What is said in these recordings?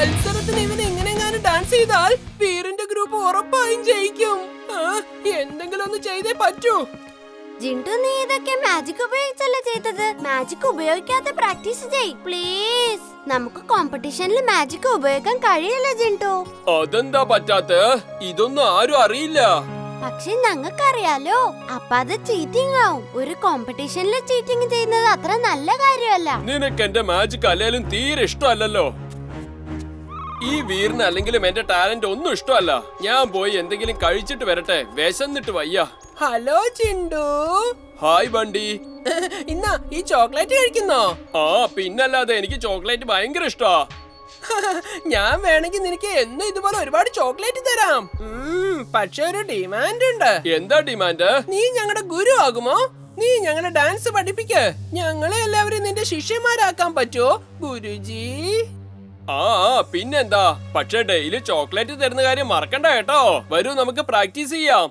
മത്സരത്തിന് ഇവൻ എങ്ങനെയെങ്ങാനും ഡാൻസ് ചെയ്താൽ വീറിന്റെ ഗ്രൂപ്പ് ഉറപ്പായും ജയിക്കും. എന്തെങ്കിലും ഒന്ന് ചെയ്തേ പറ്റൂ. ജിൻഡു, നീ ഇതൊക്കെ മാജിക് ഉപയോഗിച്ചല്ലേ ചെയ്തത്? മാജിക് ഉപയോഗിക്കാതെ പ്രാക്ടീസ് ചെയ് പ്ലീസ്. നമുക്ക് കോമ്പറ്റീഷനിൽ മാജിക് ഉപയോഗിക്കാൻ കഴിയില്ല ജിൻഡു. അതെന്താ പറ്റാത്ത? ഇതൊന്നും ആരും അറിയില്ല. പക്ഷെ ഞങ്ങൾക്കറിയാലോ. അപ്പൊ അത് ചീറ്റിംഗ് ആവും. ഒരു കോമ്പറ്റീഷനിൽ ചീറ്റിംഗ് ചെയ്യുന്നത് അത്ര നല്ല കാര്യമല്ല. നിനക്ക് എന്റെ മാജിക് അല്ലേലും തീരെ ഇഷ്ടമല്ലല്ലോ. ഈ വീറിന് അല്ലെങ്കിലും എന്റെ ടാലന്റ് ഒന്നും ഇഷ്ടമല്ല. ഞാൻ പോയി എന്തെങ്കിലും കഴിച്ചിട്ട് വരട്ടെ, വിശന്നിട്ട് വയ്യ. ഹലോ ചിണ്ടു. ഹായ് ബണ്ടി. ഇന്നാ ഈ ചോക്ലേറ്റ് കഴിക്കുന്നോ? ആ പിന്നല്ലാതെ, എനിക്ക് ചോക്ലേറ്റ് ഭയങ്കര ഇഷ്ടാ. ഞാൻ വേണമെങ്കിൽ നിനക്ക് എന്നും ഇതുപോലെ ഒരുപാട് ചോക്ലേറ്റ് തരാം. പക്ഷെ ഒരു ഡിമാൻഡ് ഉണ്ട്. എന്താ ഡിമാൻഡ്? നീ ഞങ്ങളുടെ ഗുരു ആകുമോ? നീ ഞങ്ങളെ ഡാൻസ് പഠിപ്പിക്ക്. ഞങ്ങളെ എല്ലാവരും നിന്റെ ശിഷ്യന്മാരാക്കാൻ പറ്റുമോ ഗുരുജി? ആ പിന്നെന്താ. പക്ഷെ ഡെയിലി ചോക്ലേറ്റ് തരുന്ന കാര്യം മറക്കണ്ട കേട്ടോ. വരൂ, നമുക്ക് പ്രാക്ടീസ് ചെയ്യാം.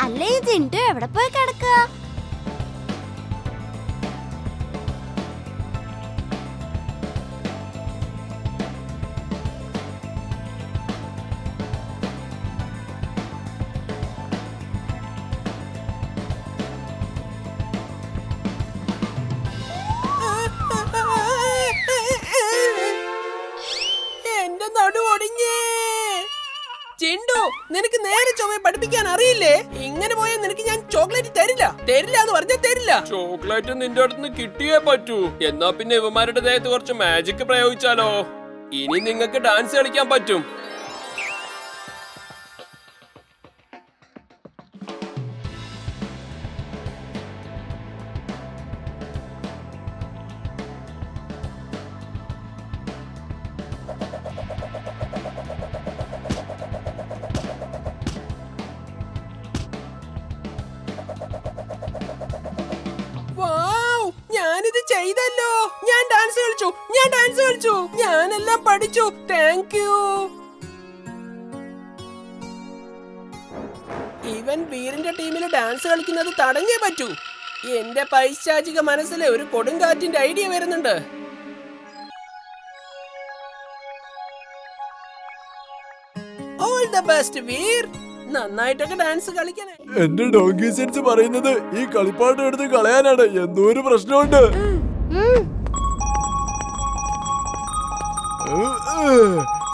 അല്ലേ ജിൻഡു, എവിടെ പോയി കിടക്കുക? എന്റെ നടു ഒടിഞ്ഞേ. ചിണ്ടു, നിനക്ക് നേരെ ചൊവ്വയെ പഠിപ്പിക്കാൻ അറിയില്ലേ? ഇങ്ങനെ പോയാൽ നിനക്ക് ഞാൻ ചോക്ലേറ്റ് തരില്ല. തരില്ല എന്ന് പറഞ്ഞാൽ തരില്ല. ചോക്ലേറ്റ് നിന്റെ അടുത്ത് കിട്ടിയേ പറ്റൂ. എന്നാ പിന്നെ ഇവന്മാരുടെ ദേഹത്ത് കുറച്ച് മാജിക് പ്രയോഗിച്ചാലോ? ഇനി നിങ്ങൾക്ക് ഡാൻസ് കളിക്കാൻ പറ്റും. ഞാനിത് ചെയ്തല്ലോ. ഞാൻ ഡാൻസ് കളിച്ചു. ഞാനെല്ലാം പഠിച്ചു. Thank you. ഇവൻ വീറിന്റെ ടീമിൽ ഡാൻസ് കളിക്കുന്നത് തടഞ്ഞേ പറ്റൂ. എന്റെ പൈശാചിക മനസ്സിലെ ഒരു കൊടുങ്കാറ്റിന്റെ ഐഡിയ വരുന്നുണ്ട്. All the best Veer. നന്നായിട്ടൊക്കെ ഡാൻസ് കളിക്കണേ. എന്റെ ഡോങ്കി സെൻസ് പറയുന്നത് ഈ കളിപ്പാട്ടം എടുത്ത് കളയാനാണ്. എന്തോ ഒരു പ്രശ്നമുണ്ട്.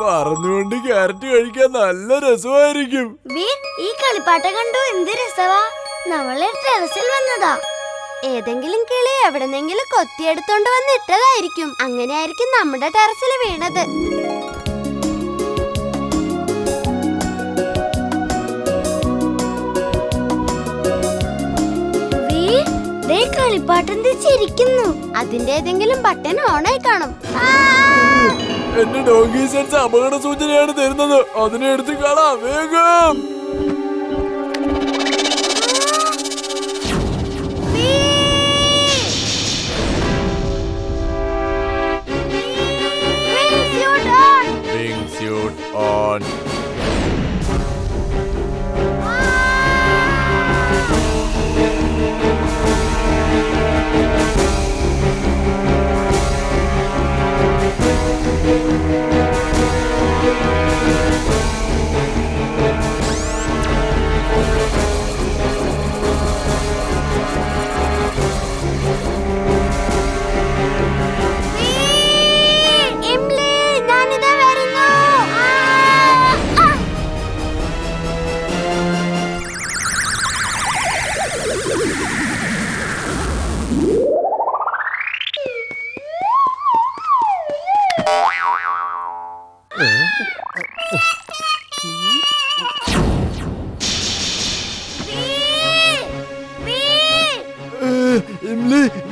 പറഞ്ഞുകൊണ്ട് ക്യാരറ്റ് കഴിക്കാൻ നല്ല രസമായിരിക്കും. ഈ കളിപ്പാട്ടം കണ്ടോ? എന്ത് രസവാ. നമ്മളെ ടെറസിൽ വന്നതാ. ഏതെങ്കിലും കിളി എവിടെന്നെങ്കിലും കൊത്തിയെടുത്തോണ്ട് വന്ന് ഇട്ടതായിരിക്കും. അങ്ങനെയായിരിക്കും നമ്മുടെ ടെറസിൽ വീണത്. കളിപ്പാട്ടം ചിരിക്കുന്നു. അതിന്റെ ഏതെങ്കിലും ബട്ടൺ ഓണായി കാണും. എന്റെ ഡോങ്കി സെൻസ് അപകട സൂചനയാണ് തരുന്നത്. അതിനെ എടുത്ത് കളാം വേഗം. Wing suit on.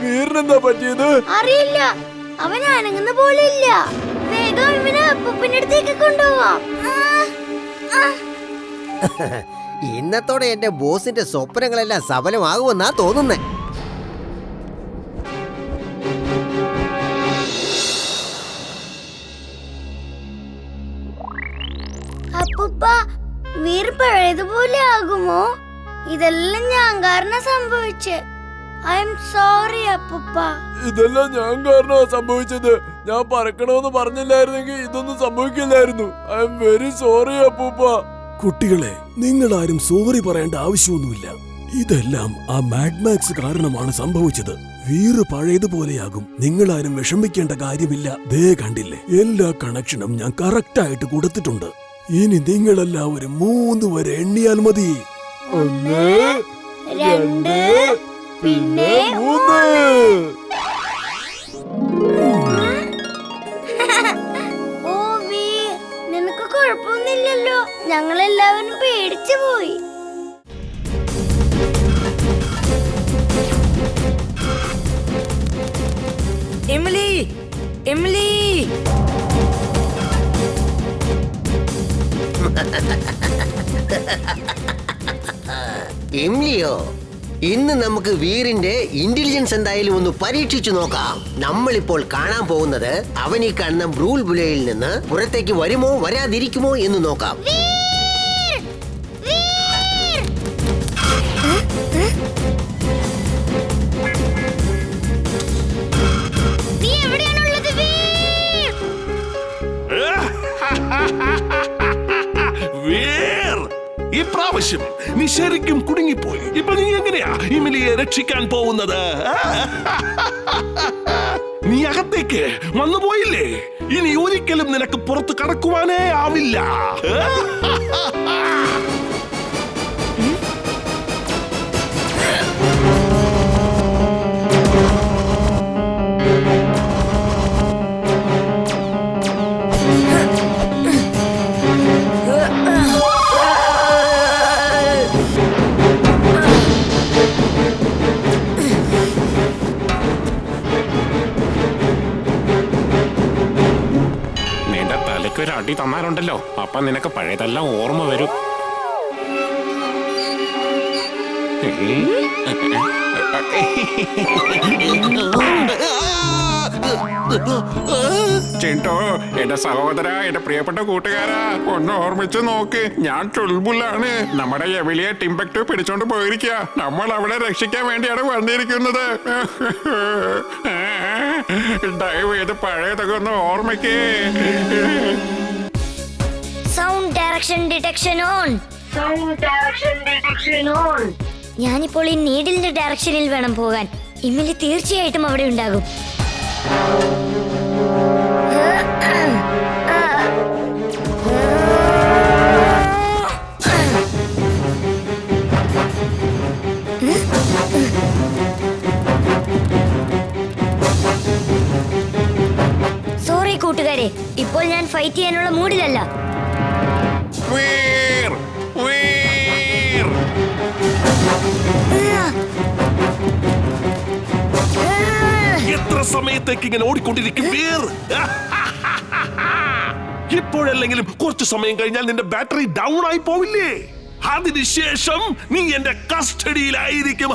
വീറിനെന്താ പറ്റിയത്? അറിയില്ല. അവൻ അനങ്ങുന്ന പോലെ ഇല്ല. വേഗം ഇവനെ അപ്പൂപ്പന്റെ അടുത്തേക്ക് കൊണ്ടുപോവാം. ഇന്നത്തോടെ എന്റെ ബോസിന്റെ സ്വപ്നങ്ങളെല്ലാം സഫലമാകുമെന്നാ തോന്നുന്നേ. പഴയതുപോലെ ആകുമോ? ഇതെല്ലാം ഞാൻ കാരണം സംഭവിച്ചേ. ഐ എം സോറി അപ്പൂപ്പ. ഇതെല്ലാം ഞാൻ കാരണമാ സംഭവിച്ചത്. ഞാൻ പറക്കണമെന്ന് പറഞ്ഞില്ലായിരുന്നെങ്കിൽ ഇതൊന്നും സംഭവിക്കില്ലായിരുന്നു. ഐ എം വെരി സോറി അപ്പൂപ്പ. കുട്ടികളെ, നിങ്ങൾ ആരും സോറി പറയേണ്ട ആവശ്യമൊന്നുമില്ല. ഇതെല്ലാം ആ മാഗ്മാക്സ് കാരണമാണ് സംഭവിച്ചത്. വീറ് പഴയതുപോലെയാകും. നിങ്ങളാരും വിഷമിക്കേണ്ട കാര്യമില്ല. ദേ കണ്ടില്ലേ, എല്ലാ കണക്ഷനും ഞാൻ കറക്റ്റ് ആയിട്ട് കൊടുത്തിട്ടുണ്ട്. ഇനി നിങ്ങളെല്ലാവരും 3 വരെ എണ്ണിയാൽ മതി. 1 2 പിന്നെ 3. ഓ വീർ, നിനക്ക് കുഴപ്പമൊന്നുമില്ലല്ലോ? ഞങ്ങളെല്ലാവരും പേടിച്ചു പോയി. എമിലി, എമിലി, എംലിയോ, ഇന്ന് നമുക്ക് വീറിന്റെ ഇന്റലിജൻസ് എന്തായാലും ഒന്ന് പരീക്ഷിച്ചു നോക്കാം. നമ്മളിപ്പോൾ കാണാൻ പോകുന്നത് അവൻ ഈ കാണുന്ന ബ്രൂൾ ബുലയിൽ നിന്ന് പുറത്തേക്ക് വരുമോ വരാതിരിക്കുമോ എന്ന് നോക്കാം. നീ എവിടെയാണുള്ളത് വീർ? വീർ, ഈ പ്രാവശ്യം നീ ശരിക്കും കുടുങ്ങിപ്പോയി. ഇപ്പൊ നീ എങ്ങനെയാ ഇമിലിയെ രക്ഷിക്കാൻ പോകുന്നത്? നീ അകത്തേക്ക് വന്നുപോയില്ലേ? ഇനി ഒരിക്കലും നിനക്ക് പുറത്ത് കടക്കുവാനേ ആവില്ല. ഒരു അടി തന്നാലുണ്ടല്ലോ, അപ്പൊ നിനക്ക് പഴയതെല്ലാം ഓർമ്മ വരും. ചിട്ടോ, എന്റെ സഹോദര, എന്റെ പ്രിയപ്പെട്ട കൂട്ടുകാരാ, ഒന്ന് ഓർമ്മിച്ചു നോക്ക്. ഞാൻ ചുൽബുലാണ്. നമ്മുടെ എവിലിയെ ടിംബക്ടു പിടിച്ചോണ്ട് പോയിരിക്കുക. നമ്മൾ അവിടെ രക്ഷിക്കാൻ വേണ്ടിയാണ് വന്നിരിക്കുന്നത്. ദയവ് ചെയ്ത് പഴയതൊക്കെ ഒന്ന് ഓർമ്മിക്കേ. Sound direction detection on. ഞാനിപ്പോൾ ഈ നീഡിലിന്റെ ഡയറക്ഷനിൽ വേണം പോകാൻ. ഇമിലി തീർച്ചയായിട്ടും അവിടെ ഉണ്ടാകും. സോറി കൂട്ടുകാരെ, ഇപ്പോൾ ഞാൻ ഫൈറ്റ് ചെയ്യാനുള്ള മൂഡിലല്ല. വീർ, വീർ. എത്ര സമയത്തേക്ക് ഇങ്ങനെ ഓടിക്കൊണ്ടിരിക്കും വീർ? ഇപ്പോഴല്ലെങ്കിലും കുറച്ചു സമയം കഴിഞ്ഞാൽ നിന്റെ ബാറ്ററി ഡൗൺ ആയി പോവില്ലേ? അതിനുശേഷം നീ എന്റെ കസ്റ്റഡിയിലായിരിക്കും.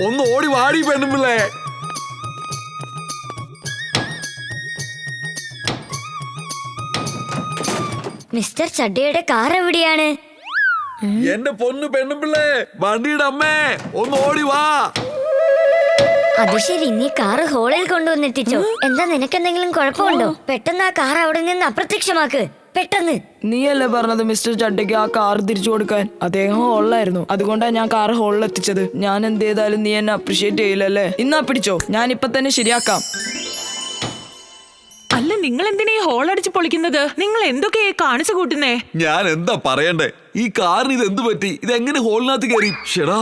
ഒന്ന് ഓടി വാടി പെണ്ണുമ്പിള്ളേ. മിസ്റ്റർ ചഡ്ഡയുടെ കാർ എവിടെയാണ്? എന്റെ പൊന്നു പെണ്ണുമ്പിള്ളേ, വണ്ടിയുടെ അമ്മേ, ഒന്ന് ഓടി വാ. അത് ശരി, നീ കാറ് ഹോളിൽ കൊണ്ടുവന്നെത്തിച്ചോ? എന്താ, നിനക്കെന്തെങ്കിലും കുഴപ്പമുണ്ടോ? പെട്ടെന്ന് ആ കാർ അവിടെ നിന്ന് അപ്രത്യക്ഷമാക്ക്, പെട്ടെന്ന്. നീയല്ലേ പറഞ്ഞത് മിസ്റ്റർ ചഡ്ഡയ്ക്ക് ആ കാർ തിരിച്ചു കൊടുക്കാൻ? അദ്ദേഹം ഹോളിലായിരുന്നു, അതുകൊണ്ടാണ് ഞാൻ കാർ ഹോളിൽ എത്തിച്ചത്. ഞാൻ എന്ത് ചെയ്താലും നീ എന്നെ അപ്രീഷിയേറ്റ് ചെയ്യില്ലല്ലേ? ഇന്നാ പിടിച്ചോ, ഞാൻ ഇപ്പൊ തന്നെ ശരിയാക്കാം. അല്ല, നിങ്ങൾ എന്തിനാ ഈ ഹോൾ അടിച്ച് പൊളിക്കുന്നത്? നിങ്ങൾ എന്തൊക്കെയാ കാണിച്ചു കൂട്ടുന്നേ? ഞാൻ എന്താ പറയണ്ടേ, ഈ കാറിന് ഇത് എന്ത് പറ്റി? ഇതെങ്ങനെ ഹോളിനകത്ത് കയറി? ഷെടാ,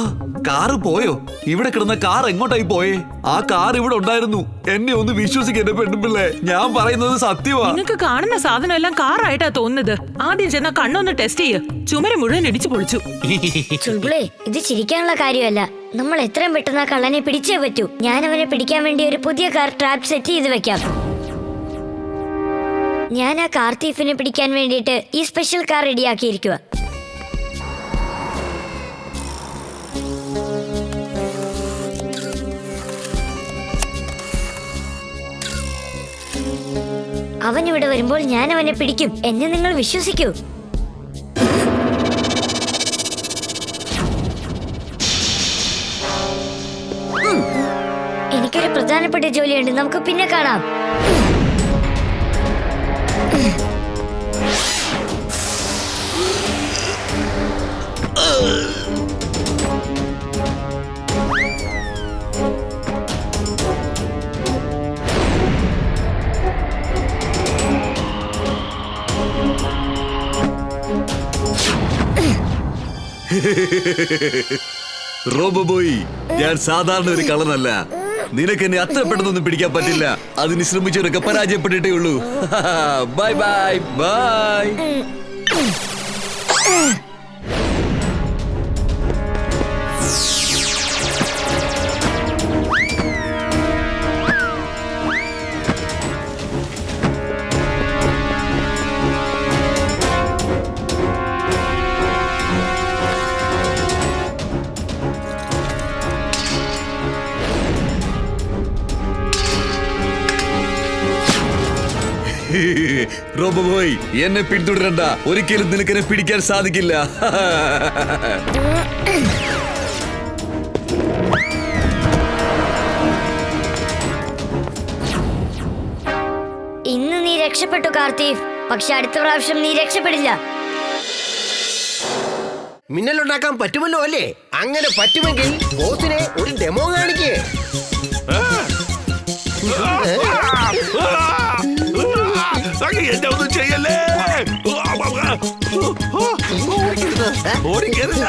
കാറ് പോയോ? ഇവിടെ കിടന്ന കാർ എങ്ങോട്ടായി പോയേ? ആ കാർ ഇവിടെ ഉണ്ടായിരുന്നു. എന്നെ ഒന്ന് വിശ്വസിക്കേ പെണ്ണുമ്പിള്ളേ, ഞാൻ പറയുന്നത് സത്യമാ. നിങ്ങൾക്ക് കാണുന്ന സാധനം എല്ലാം കാറായിട്ടാ തോന്നുന്നത്. ആദ്യം ചെന്ന കണ്ണൊന്ന് ടെസ്റ്റ് ചെയ്യ്. ചുമര് മുഴുവൻ ഇടിച്ചു പൊളിച്ചു. ചുൾബുളേ, ഇത് ചിരിക്കാനുള്ള കാര്യമല്ല. നമ്മൾ എത്രയും പെട്ടെന്ന് ആ കള്ളനെ പിടിച്ചേ പറ്റൂ. ഞാൻ അവനെ പിടിക്കാൻ വേണ്ടി ഒരു പുതിയ കാർ ട്രാപ്പ് സെറ്റ് ചെയ്ത് വെക്കാം. ഞാൻ ആ കാർ തീഫിനെ പിടിക്കാൻ വേണ്ടിയിട്ട് ഈ സ്പെഷ്യൽ കാർ റെഡിയാക്കിയിരിക്കുക. അവൻ ഇവിടെ വരുമ്പോൾ ഞാൻ അവനെ പിടിക്കും. എന്നെ നിങ്ങൾ വിശ്വസിക്കൂ. എനിക്കൊരു പ്രധാനപ്പെട്ട ജോലിയുണ്ട്. നമുക്ക് പിന്നെ കാണാം. റോബോബോയ്, ഞാൻ സാധാരണ ഒരു കള്ളനല്ല. നിനക്ക് എന്നെ അത്ര പെട്ടെന്നൊന്നും പിടിക്കാൻ പറ്റില്ല. അതിന് ശ്രമിച്ചവരൊക്കെ പരാജയപ്പെട്ടിട്ടേ ഉള്ളൂ. Bye bye bye. റോബോബോയ്, എന്നെ പിന്തുടരണ്ട. ഒരിക്കലും നിനക്ക് എന്നെ പിടിക്കാൻ സാധിക്കില്ല. ഇന്ന് നീ രക്ഷപ്പെട്ടു കാർത്തീഫ്. പക്ഷെ അടുത്ത പ്രാവശ്യം നീ രക്ഷപ്പെടില്ല. മിന്നലുണ്ടാക്കാൻ പറ്റുമല്ലോ അല്ലേ? അങ്ങനെ പറ്റുമെങ്കിൽ ബോസിനെ ഒരു ഡെമോ കാണിക്കേ. എന്നെ ഒന്നും ചെയ്യല്ലേ. ഓടിക്കരുത്.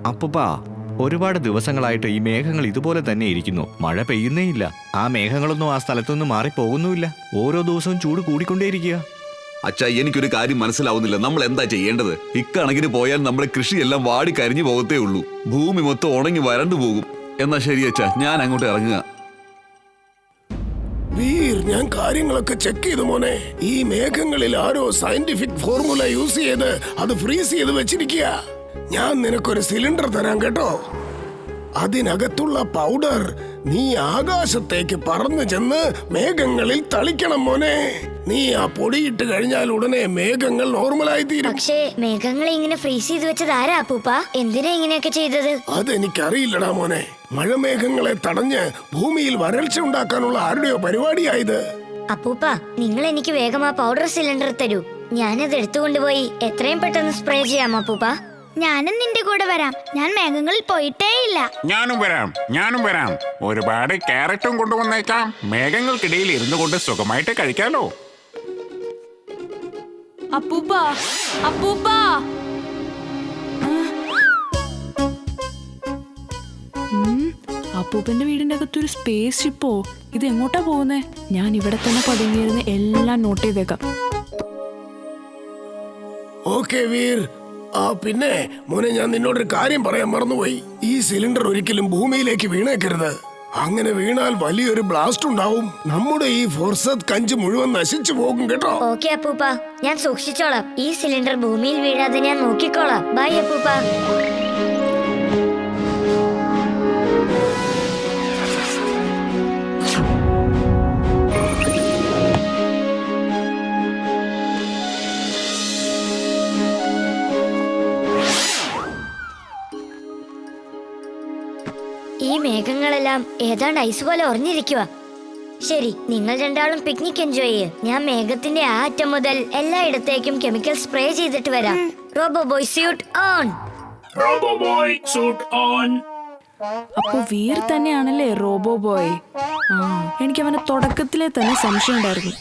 അപ്പൂപ്പാ, ഒരുപാട് ദിവസങ്ങളായിട്ട് ഈ മേഘങ്ങൾ ഇതുപോലെ തന്നെ ഇരിക്കുന്നു. മഴ പെയ്യുന്നേയില്ല. ആ മേഘങ്ങളൊന്നും ആ സ്ഥലത്തൊന്നും മാറിപ്പോകുന്നുമില്ല. ഓരോ ദിവസവും ചൂട് കൂടിക്കൊണ്ടേയിരിക്കുക. അച്ഛാ, എനിക്കൊരു കാര്യം മനസ്സിലാവുന്നില്ല. നമ്മൾ എന്താ ചെയ്യേണ്ടത്? ഇക്കണക്കിന് പോയാൽ നമ്മുടെ കൃഷിയെല്ലാം വാടി കരിഞ്ഞു പോകത്തേ ഉള്ളൂ. ഭൂമി മൊത്തം ഉണങ്ങി വരണ്ടു പോകും. എന്നാ ശരി അച്ഛാ, ഞാൻ അങ്ങോട്ട് ഇറങ്ങുക. വീർ, ഞാൻ കാര്യങ്ങളൊക്കെ ചെക്ക് ചെയ്തു മോനെ. ഈ മേഘങ്ങളിൽ ആരോ സയന്റിഫിക് ഫോർമുല യൂസ് ചെയ്ത് അത് ഫ്രീസ് ചെയ്ത് വെച്ചിരിക്കുക. ഞാൻ നിനക്കൊരു സിലിണ്ടർ തരാം കേട്ടോ. അതിനകത്തുള്ള പൗഡർ നീ ആകാശത്തേക്ക് പറന്നു ചെന്ന് മേഘങ്ങളിൽ തളിക്കണം മോനെ. നീ ആ പൊടിയിട്ട് കഴിഞ്ഞാൽ ഉടനെ മേഘങ്ങൾ നോർമലായി തീരും. പക്ഷേ മേഘങ്ങളെ ഇങ്ങനെ ഫ്രീസ് ചെയ്ത് വെച്ചത് ആരാ അപ്പൂപ്പ? എന്തിനാ ഇങ്ങനെയൊക്കെ ചെയ്തത്? അതെനിക്കറിയില്ലടാ മോനെ. മഴമേഘങ്ങളെ തടഞ്ഞ് ഭൂമിയിൽ വരൾച്ച ഉണ്ടാക്കാനുള്ള ആരുടെയോ പരിപാടിയായത്. അപ്പൂപ്പ, നിങ്ങൾ എനിക്ക് വേഗം ആ പൗഡർ സിലിണ്ടർ തരൂ. ഞാനത് എടുത്തുകൊണ്ടുപോയി എത്രയും പെട്ടെന്ന് സ്പ്രേ ചെയ്യാം അപ്പൂപ്പ. ഞാനും നിന്റെ കൂടെ വരാം. ഞാൻ മേഘങ്ങളിൽ പോയിട്ടേ ഇല്ല. ഞാനും വരാം. ഒരുപാട് ക്യാരറ്റും കൊണ്ടുവന്നേക്കാം. മേഘങ്ങൾക്കിടയിൽ ഇരുന്നു കൊണ്ട് സുഖമായിട്ട് കഴിക്കാലോ. അപ്പൂപ്പ, അപ്പൂപ്പ. അപ്പൂപ്പന്റെ വീടിന്റെ അകത്തൊരു സ്പേസ് ഷിപ്പോ? ഇത് എങ്ങോട്ടാ പോകുന്നേ? ഞാൻ ഇവിടെ തന്നെ പതുങ്ങിയിരുന്ന് എല്ലാം നോട്ട് ചെയ്തേക്കാം. ഓക്കെ വീർ. പിന്നെ മോനെ, ഞാൻ നിന്നോടൊരു കാര്യം പറയാൻ മറന്നുപോയി. ഈ സിലിണ്ടർ ഒരിക്കലും ഭൂമിയിലേക്ക് വീണേക്കരുത്. അങ്ങനെ വീണാൽ വലിയൊരു ബ്ലാസ്റ്റ് ഉണ്ടാവും. നമ്മുടെ ഈ ഫുർസത്ത് കഞ്ച് മുഴുവൻ നശിച്ചു പോകും കേട്ടോ. ഓക്കെ അപ്പൂപ്പ, ഞാൻ സൂക്ഷിച്ചോളാം. ഈ സിലിണ്ടർ ഭൂമിയിൽ വീഴാതെ ഞാൻ നോക്കിക്കോളാം. ബൈ അപ്പൂപ്പ. ഈ മേഘങ്ങളെല്ലാം ഏതാണ്ട് ഐസ് പോലെ ഉറഞ്ഞിരിക്കുക. ശരി, നിങ്ങൾ രണ്ടാളും പിക്നിക് എൻജോയ് ചെയ്യ്. ഞാൻ മേഘത്തിന്റെ ആ അറ്റം മുതൽ എല്ലായിടത്തേക്കും കെമിക്കൽ സ്പ്രേ ചെയ്തിട്ട് വരാം. Robo boy suit on. അപ്പൊ വീർ തന്നെയാണല്ലേ റോബോ ബോയ്? എനിക്ക് അവന്റെ തുടക്കത്തിലെ തന്നെ സംശയം ഉണ്ടായിരുന്നു.